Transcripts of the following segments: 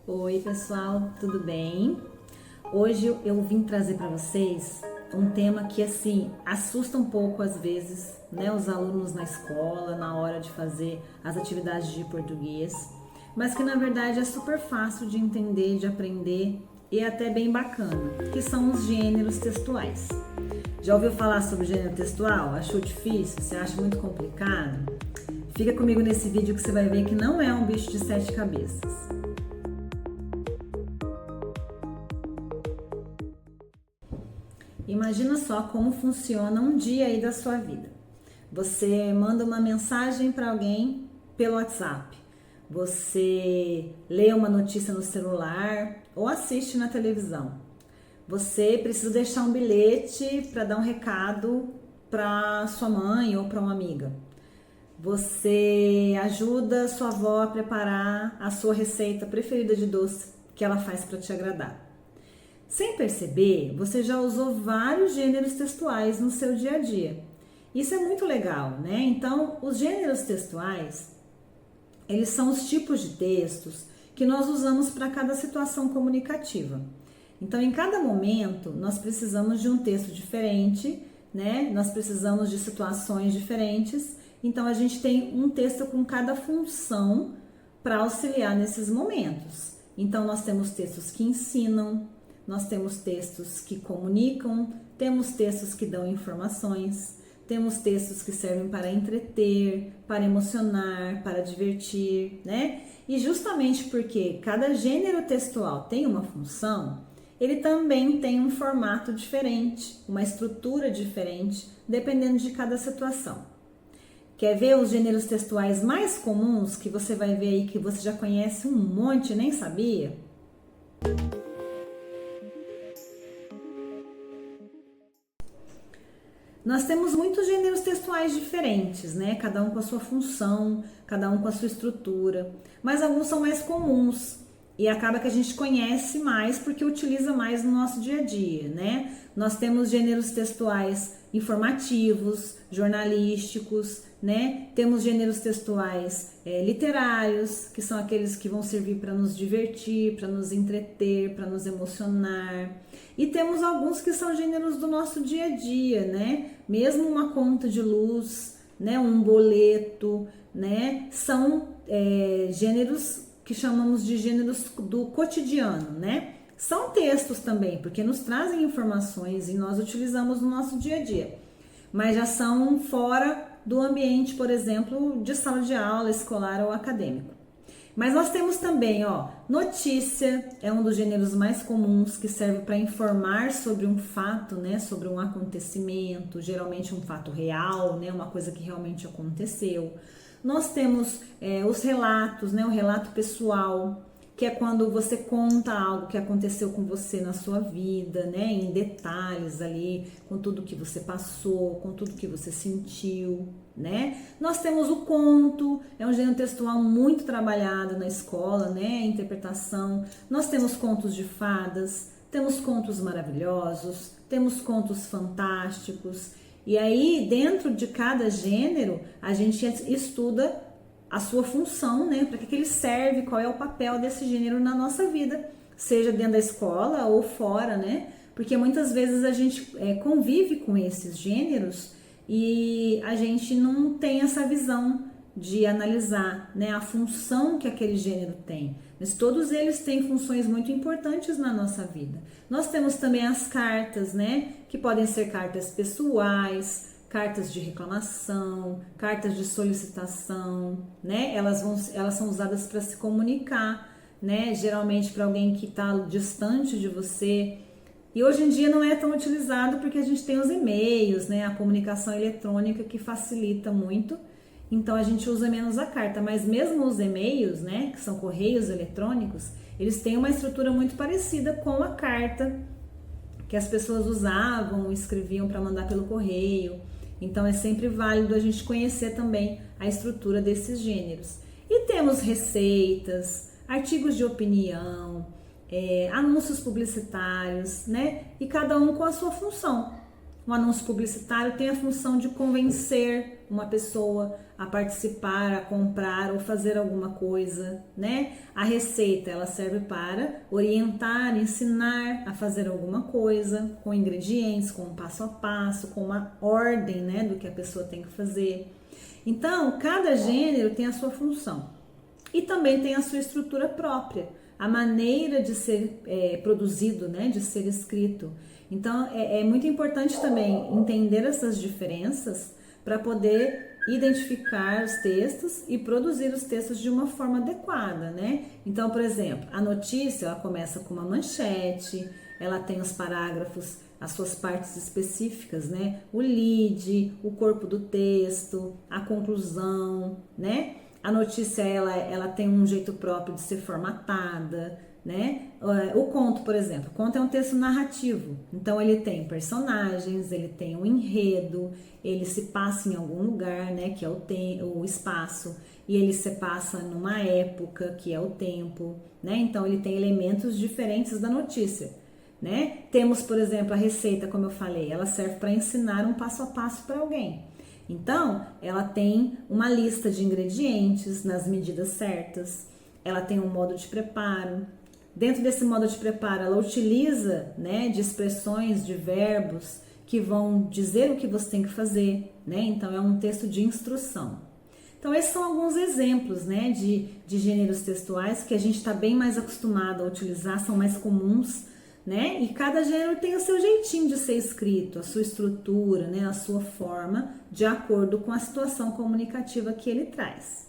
Oi pessoal, tudo bem? Hoje eu vim trazer para vocês um tema que assim assusta um pouco às vezes, né, os alunos na escola na hora de fazer as atividades de português, mas que na verdade é super fácil de entender, de aprender e é até bem bacana, que são os gêneros textuais. Já ouviu falar sobre gênero textual? Achou difícil? Você acha muito complicado? Fica comigo nesse vídeo que você vai ver que não é um bicho de sete cabeças. Imagina só como funciona um dia aí da sua vida. Você manda uma mensagem para alguém pelo WhatsApp. Você lê uma notícia no celular ou assiste na televisão. Você precisa deixar um bilhete para dar um recado para sua mãe ou para uma amiga. Você ajuda sua avó a preparar a sua receita preferida de doce que ela faz para te agradar. Sem perceber, você já usou vários gêneros textuais no seu dia a dia. Isso é muito legal, né? Então, os gêneros textuais, eles são os tipos de textos que nós usamos para cada situação comunicativa. Então, em cada momento, nós precisamos de um texto diferente, né? Nós precisamos de situações diferentes. Então, a gente tem um texto com cada função para auxiliar nesses momentos. Então, nós temos textos que ensinam, nós temos textos que comunicam, temos textos que dão informações, temos textos que servem para entreter, para emocionar, para divertir, né? E justamente porque cada gênero textual tem uma função, ele também tem um formato diferente, uma estrutura diferente, dependendo de cada situação. Quer ver os gêneros textuais mais comuns que você vai ver aí que você já conhece um monte e nem sabia? Nós temos muitos gêneros textuais diferentes, né? Cada um com a sua função, cada um com a sua estrutura, mas alguns são mais comuns e acaba que a gente conhece mais porque utiliza mais no nosso dia a dia, né? Nós temos gêneros textuais informativos, jornalísticos, né? Temos gêneros textuais literários, que são aqueles que vão servir para nos divertir, para nos entreter, para nos emocionar. E temos alguns que são gêneros do nosso dia a dia, né? Mesmo uma conta de luz, né? Um boleto, né? São gêneros que chamamos de gêneros do cotidiano, né? São textos também, porque nos trazem informações e nós utilizamos no nosso dia a dia. Mas já são fora do ambiente, por exemplo, de sala de aula, escolar ou acadêmico. Mas nós temos também, notícia é um dos gêneros mais comuns que serve para informar sobre um fato, né, sobre um acontecimento, geralmente um fato real, né, uma coisa que realmente aconteceu. Nós temos os relatos, né, o relato pessoal, que é quando você conta algo que aconteceu com você na sua vida, né, em detalhes ali, com tudo que você passou, com tudo que você sentiu, né? Nós temos o conto, é um gênero textual muito trabalhado na escola, né, a interpretação. Nós temos contos de fadas, temos contos maravilhosos, temos contos fantásticos. E aí, dentro de cada gênero, a gente estuda a sua função, né? Para que ele serve, qual é o papel desse gênero na nossa vida, seja dentro da escola ou fora, né? Porque muitas vezes a gente convive com esses gêneros e a gente não tem essa visão de analisar, né, a função que aquele gênero tem. Mas todos eles têm funções muito importantes na nossa vida. Nós temos também as cartas, né, que podem ser cartas pessoais, cartas de reclamação, cartas de solicitação, né? Elas são usadas para se comunicar, né? Geralmente para alguém que está distante de você. E hoje em dia não é tão utilizado porque a gente tem os e-mails, né? A comunicação eletrônica que facilita muito. Então a gente usa menos a carta, mas mesmo os e-mails, né? Que são correios eletrônicos, eles têm uma estrutura muito parecida com a carta que as pessoas usavam, escreviam para mandar pelo correio. Então é sempre válido a gente conhecer também a estrutura desses gêneros. E temos receitas, artigos de opinião, anúncios publicitários, né? E cada um com a sua função. Um anúncio publicitário tem a função de convencer uma pessoa a participar, a comprar ou fazer alguma coisa, né? A receita, ela serve para orientar, ensinar a fazer alguma coisa, com ingredientes, com um passo a passo, com uma ordem, né, do que a pessoa tem que fazer. Então, cada gênero tem a sua função e também tem a sua estrutura própria, a maneira de ser produzido, né, de ser escrito. Então, é muito importante também entender essas diferenças para poder identificar os textos e produzir os textos de uma forma adequada, né? Então, por exemplo, a notícia, ela começa com uma manchete, ela tem os parágrafos, as suas partes específicas, né? O lead, o corpo do texto, a conclusão, né? A notícia, ela tem um jeito próprio de ser formatada, né? O conto, por exemplo, o conto é um texto narrativo, então ele tem personagens, ele tem um enredo, ele se passa em algum lugar, né, que é o espaço, e ele se passa numa época, que é o tempo, né? Então ele tem elementos diferentes da notícia, né? Temos, por exemplo, a receita, como eu falei, ela serve para ensinar um passo a passo para alguém. Então, ela tem uma lista de ingredientes nas medidas certas, ela tem um modo de preparo. Dentro desse modo de preparo, ela utiliza, né, de expressões, de verbos que vão dizer o que você tem que fazer, né? Então, é um texto de instrução. Então, esses são alguns exemplos, né, de gêneros textuais que a gente está bem mais acostumado a utilizar, são mais comuns, né? E cada gênero tem o seu jeitinho de ser escrito, a sua estrutura, né, a sua forma, de acordo com a situação comunicativa que ele traz.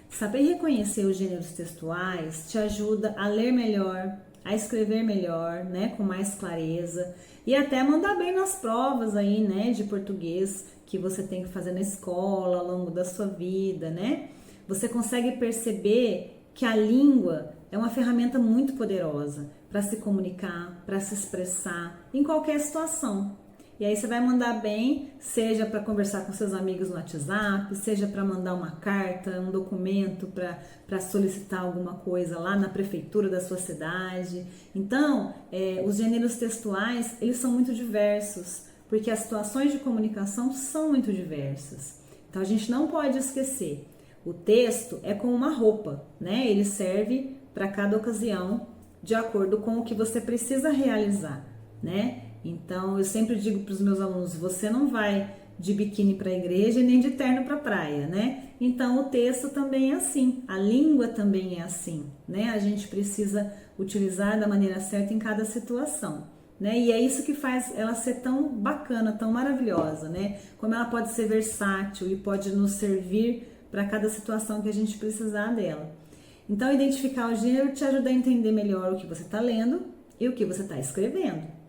Saber reconhecer os gêneros textuais te ajuda a ler melhor, a escrever melhor, né, com mais clareza e até mandar bem nas provas aí, né, de português que você tem que fazer na escola ao longo da sua vida, né? Você consegue perceber que a língua é uma ferramenta muito poderosa para se comunicar, para se expressar em qualquer situação. E aí você vai mandar bem, seja para conversar com seus amigos no WhatsApp, seja para mandar uma carta, um documento para solicitar alguma coisa lá na prefeitura da sua cidade. Então, os gêneros textuais, eles são muito diversos, porque as situações de comunicação são muito diversas. Então, a gente não pode esquecer. O texto é como uma roupa, né? Ele serve para cada ocasião, de acordo com o que você precisa realizar, né? Então, eu sempre digo para os meus alunos, você não vai de biquíni para a igreja nem de terno para a praia, né? Então, o texto também é assim, a língua também é assim, né? A gente precisa utilizar da maneira certa em cada situação, né? E é isso que faz ela ser tão bacana, tão maravilhosa, né? Como ela pode ser versátil e pode nos servir para cada situação que a gente precisar dela. Então, identificar o gênero te ajuda a entender melhor o que você está lendo e o que você está escrevendo.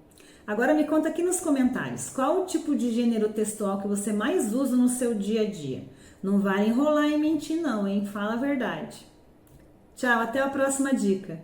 Agora me conta aqui nos comentários, qual o tipo de gênero textual que você mais usa no seu dia a dia? Não vale enrolar e mentir não, hein? Fala a verdade. Tchau, até a próxima dica.